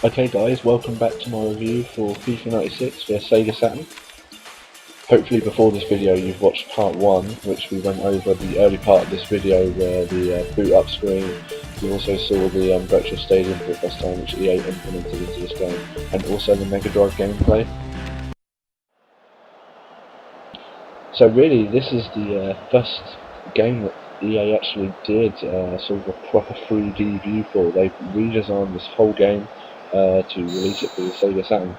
Okay guys, welcome back to my review for FIFA 96 for Sega Saturn. Hopefully before this video you've watched part 1, which we went over the early part of this video where the boot up screen. You also saw the virtual stadium for the first time, which EA implemented into this game, and also the Megadrive gameplay. So really this is the first game that EA actually did sort of a proper 3D view for. They've redesigned this whole game to release it for the Sega Saturn.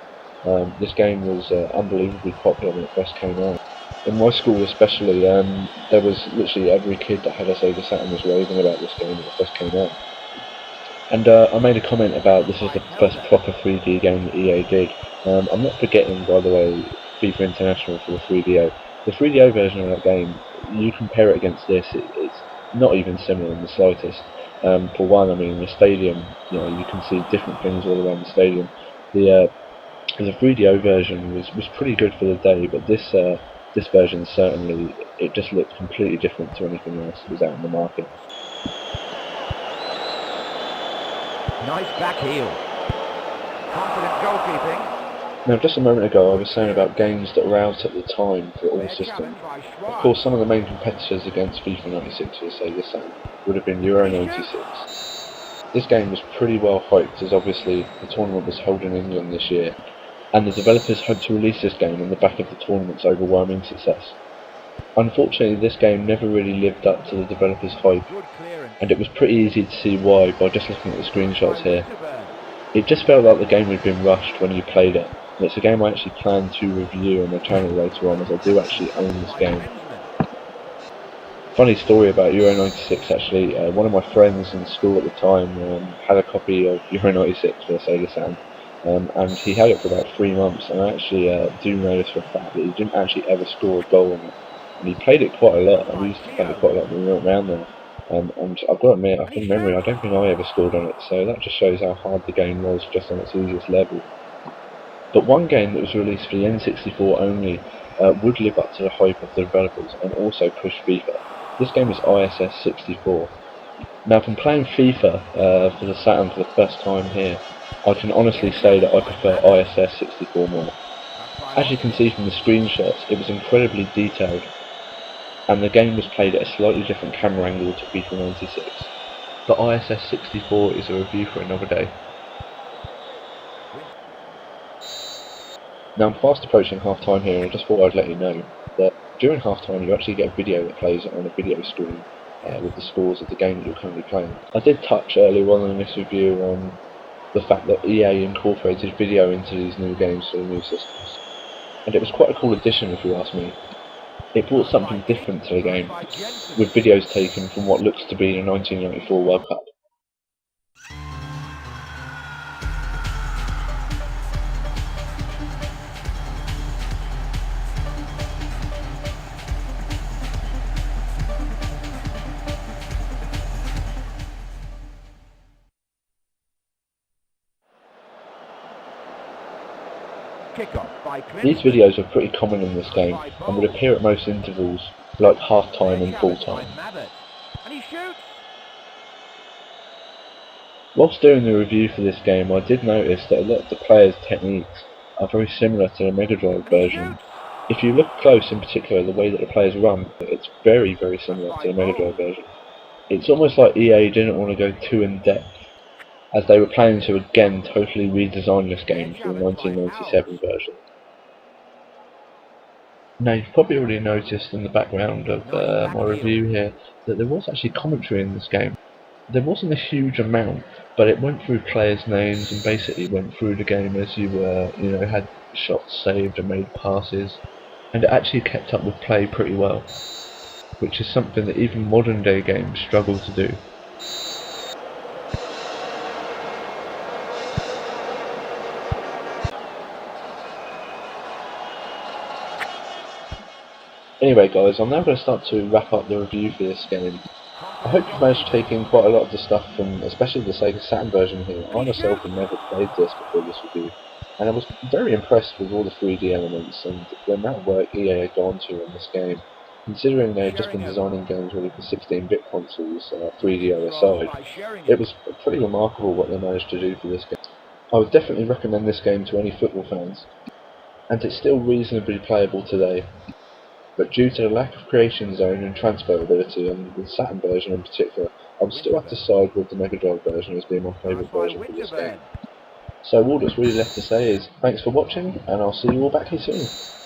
This game was unbelievably popular when it first came out. In my school especially, there was literally every kid that had a Sega Saturn was raving about this game when it first came out. And I made a comment about this is the first proper 3D game that EA did. I'm not forgetting, by the way, FIFA International for the 3DO. The 3DO version of that game, you compare it against this, it's not even similar in the slightest. For one, I mean, the stadium, you can see different things all around the stadium. The 3DO version was pretty good for the day, but this version certainly, it just looked completely different to anything else that was out in the market. Nice back heel. Confident goalkeeping. Now, just a moment ago I was saying about games that were out at the time for all systems. Of course, some of the main competitors against FIFA 96 for Sega Saturn would have been Euro 96. This game was pretty well hyped, as obviously the tournament was held in England this year, and the developers hoped to release this game on the back of the tournament's overwhelming success. Unfortunately, this game never really lived up to the developers' hype, and it was pretty easy to see why by just looking at the screenshots here. It just felt like the game had been rushed when you played it, and it's a game I actually plan to review on my channel later on, as I do actually own this game. Funny story about Euro 96 actually, one of my friends in school at the time had a copy of Euro 96 for Sega Saturn, and he had it for about 3 months, and I actually do notice for a fact that he didn't actually ever score a goal on it. And he played it quite a lot, and we used to play it quite a lot when we went around there. And I've got to admit, from memory, I don't think I ever scored on it, so that just shows how hard the game was just on its easiest level. But one game that was released for the N64 only would live up to the hype of the developers and also push FIFA. This game is ISS 64. Now, from playing FIFA for the Saturn for the first time here, I can honestly say that I prefer ISS 64 more. As you can see from the screenshots, it was incredibly detailed, and the game was played at a slightly different camera angle to FIFA 96. But ISS 64 is a review for another day. Now, I'm fast approaching half time here, and I just thought I'd let you know that during half time you actually get a video that plays on a video screen with the scores of the game that you're currently playing. I did touch earlier on in this review on the fact that EA incorporated video into these new games for the new systems, and it was quite a cool addition if you ask me. It brought something different to the game, with videos taken from what looks to be the 1994 World Cup. These videos are pretty common in this game and would appear at most intervals, like half time and full time. Whilst doing the review for this game, I did notice that a lot of the players' techniques are very similar to the Megadrive version. If you look close, in particular, the way that the players run, it's very similar to the Megadrive version. It's almost like EA didn't want to go too in depth, as they were planning to again totally redesign this game for the 1997 version. Now, you've probably already noticed in the background of my review here that there was actually commentary in this game. There wasn't a huge amount, but it went through players' names and basically went through the game as you were, had shots saved and made passes, and it actually kept up with play pretty well, which is something that even modern day games struggle to do. Anyway guys, I'm now going to start to wrap up the review for this game. I hope you've managed to take in quite a lot of the stuff from, especially the Sega Saturn version here. I myself had never played this before this review, and I was very impressed with all the 3D elements and the amount of work EA had gone to on this game. Considering they had just been designing games really for 16-bit consoles, 3DO aside, it was pretty remarkable what they managed to do for this game. I would definitely recommend this game to any football fans, and it's still reasonably playable today. But due to the lack of creation zone and transferability on the Saturn version in particular, I would still have to Winterburn. side with the Megadrive version as being my Pass favourite by version for this game. Winterburn. So all that's really left to say is thanks for watching, and I'll see you all back here soon.